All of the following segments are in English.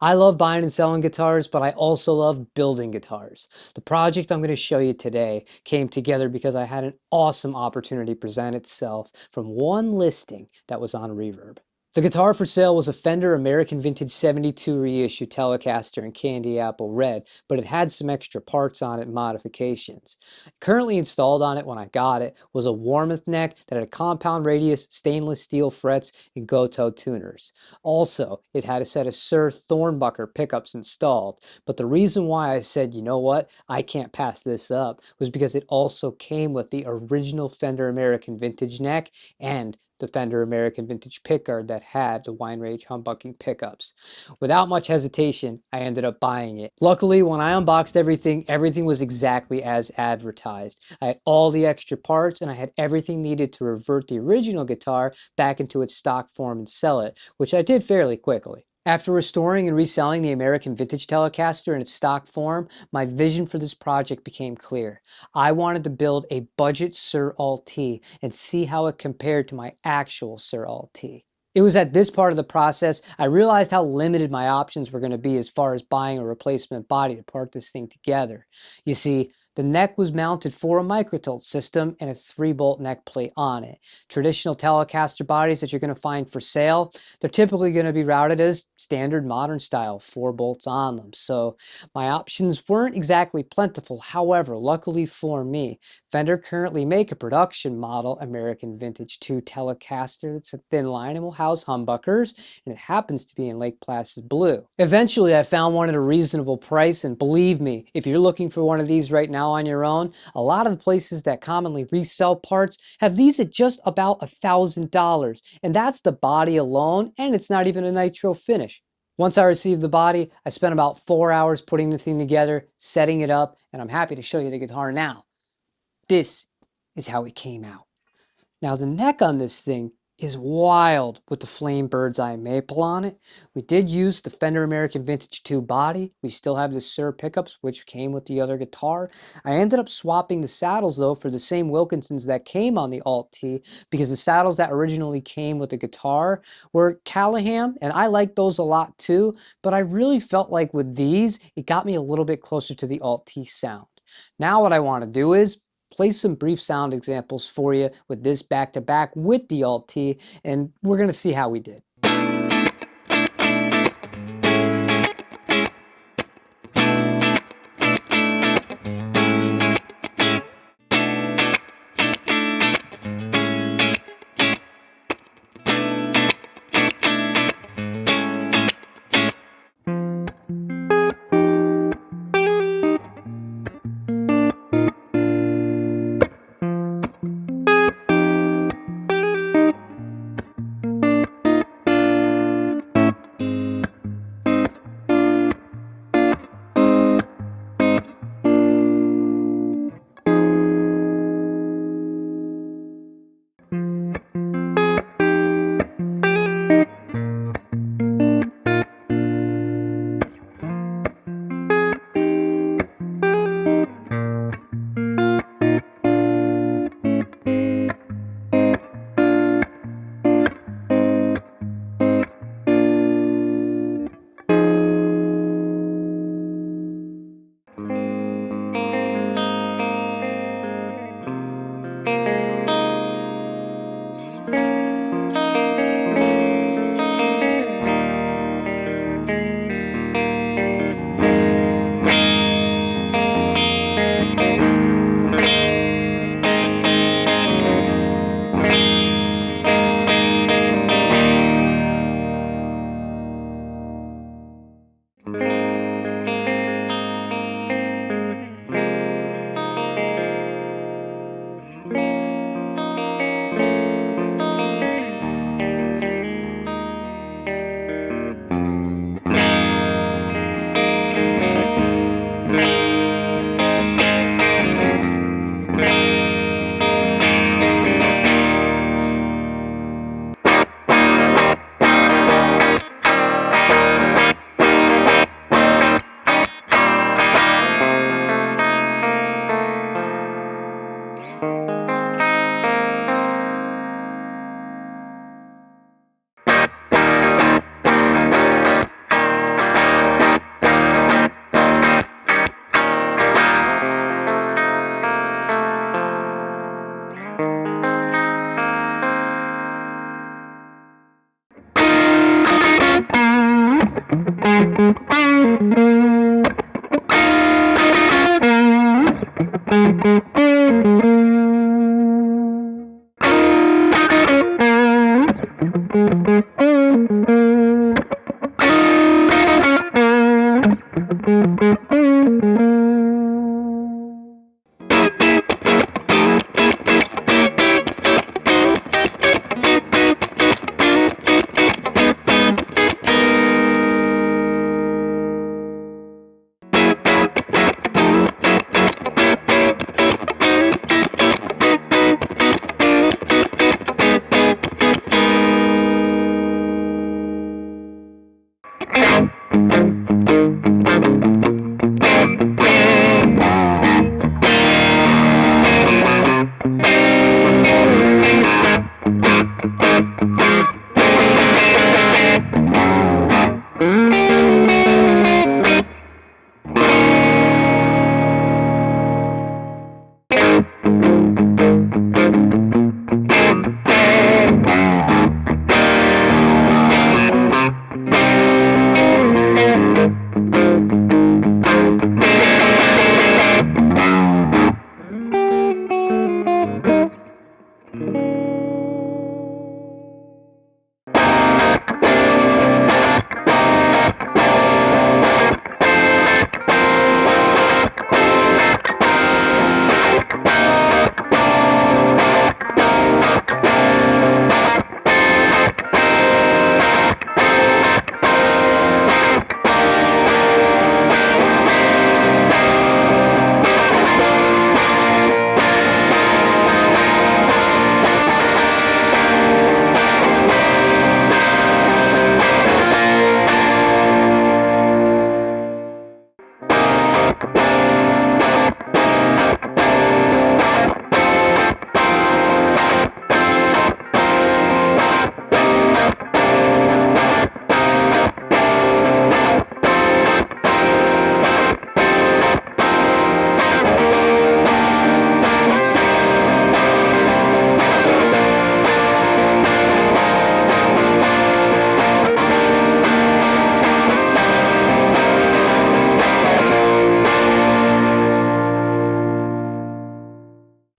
I love buying and selling guitars, but I also love building guitars. The project I'm going to show you today came together because I had an awesome opportunity present itself from one listing that was on Reverb. The guitar for sale was a Fender American Vintage 72 reissue Telecaster in candy apple red, but it had some extra parts on it and modifications. Currently installed on it when I got it was a Warmoth neck that had a compound radius, stainless steel frets, and Gotoh tuners. Also, it had a set of Suhr Thornbucker pickups installed, but the reason why I said, you know what, I can't pass this up, was because it also came with the original Fender American Vintage neck and the Fender American Vintage pickguard that had the Wine Rage humbucking pickups. Without much hesitation, I ended up buying it. Luckily, when I unboxed everything, everything was exactly as advertised. I had all the extra parts and I had everything needed to revert the original guitar back into its stock form and sell it, which I did fairly quickly. After restoring and reselling the American Vintage Telecaster in its stock form, my vision for this project became clear. I wanted to build a budget Suhr Alt T and see how it compared to my actual Suhr Alt T. It was at this part of the process I realized how limited my options were going to be as far as buying a replacement body to part this thing together. You see, the neck was mounted for a microtilt system and a 3-bolt neck plate on it. Traditional Telecaster bodies that you're going to find for sale, they're typically going to be routed as standard modern style, 4 bolts on them. So my options weren't exactly plentiful. However, luckily for me, Fender currently make a production model American Vintage 2 Telecaster that's a thin line and will house humbuckers, and it happens to be in Lake Placid blue. Eventually, I found one at a reasonable price, and believe me, if you're looking for one of these right now on your own, a lot of the places that commonly resell parts have these at just about $1,000, and that's the body alone, and it's not even a nitro finish. Once I received the body, I spent about 4 hours putting the thing together, setting it up, and I'm happy to show you the guitar now. This is how it came out. Now the neck on this thing is wild with the flame bird's eye maple on it. We did use the Fender American Vintage 2 body. We still have the Suhr pickups, which came with the other guitar. I ended up swapping the saddles though for the same Wilkinsons that came on the Alt T, because the saddles that originally came with the guitar were Callahan, and I like those a lot too, but I really felt like with these, it got me a little bit closer to the Alt T sound. Now what I want to do is play some brief sound examples for you with this back to back with the Alt T, and we're going to see how we did.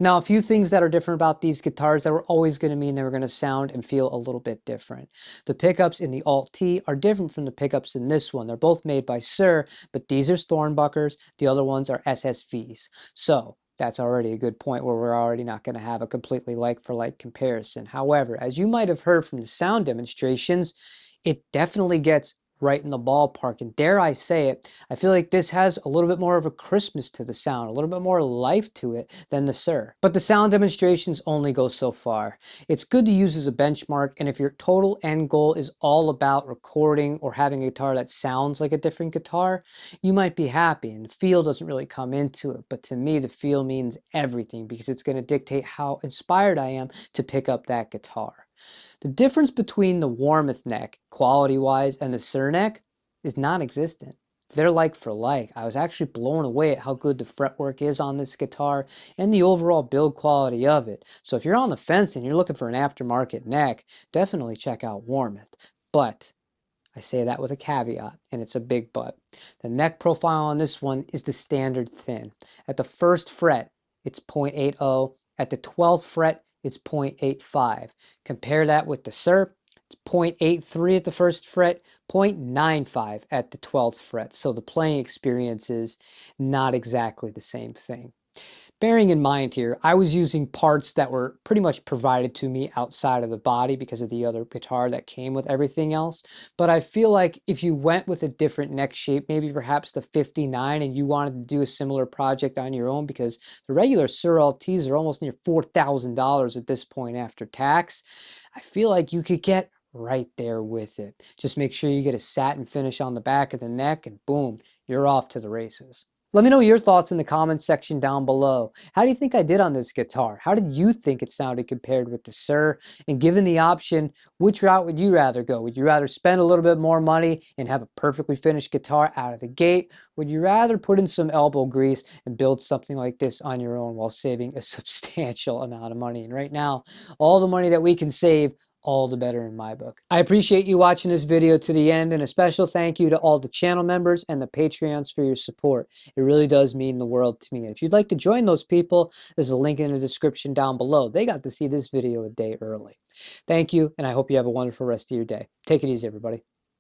Now, a few things that are different about these guitars that were always going to mean they were going to sound and feel a little bit different. The pickups in the Alt T are different from the pickups in this one. They're both made by Suhr, but these are Thornbuckers. The other ones are SSVs. So that's already a good point where we're already not going to have a completely like-for-like comparison. However, as you might have heard from the sound demonstrations, it definitely gets right in the ballpark. And dare I say it, I feel like this has a little bit more of a Christmas to the sound, a little bit more life to it than the Suhr. But the sound demonstrations only go so far. It's good to use as a benchmark, and if your total end goal is all about recording or having a guitar that sounds like a different guitar, you might be happy, and the feel doesn't really come into it. But to me, the feel means everything because it's going to dictate how inspired I am to pick up that guitar. The difference between the Warmoth neck, quality-wise, and the Suhr neck is non-existent. They're like for like. I was actually blown away at how good the fretwork is on this guitar and the overall build quality of it. So if you're on the fence and you're looking for an aftermarket neck, definitely check out Warmoth. But I say that with a caveat, and it's a big but. The neck profile on this one is the standard thin. At the first fret, it's 0.80. At the 12th fret, it's 0.85. Compare that with the Suhr, it's 0.83 at the first fret, 0.95 at the 12th fret. So the playing experience is not exactly the same thing. Bearing in mind here, I was using parts that were pretty much provided to me outside of the body because of the other guitar that came with everything else. But I feel like if you went with a different neck shape, maybe perhaps the 59, and you wanted to do a similar project on your own, because the regular Suhr Alt Ts are almost near $4,000 at this point after tax, I feel like you could get right there with it. Just make sure you get a satin finish on the back of the neck and boom, you're off to the races. Let me know your thoughts in the comments section down below. How do you think I did on this guitar? How did you think it sounded compared with the Suhr? And given the option, which route would you rather go? Would you rather spend a little bit more money and have a perfectly finished guitar out of the gate? Would you rather put in some elbow grease and build something like this on your own while saving a substantial amount of money? And right now, all the money that we can save, all the better in my book. I appreciate you watching this video to the end, and a special thank you to all the channel members and the Patreons for your support. It really does mean the world to me. And if you'd like to join those people, there's a link in the description down below. They got to see this video a day early. Thank you, and I hope you have a wonderful rest of your day. Take it easy, everybody.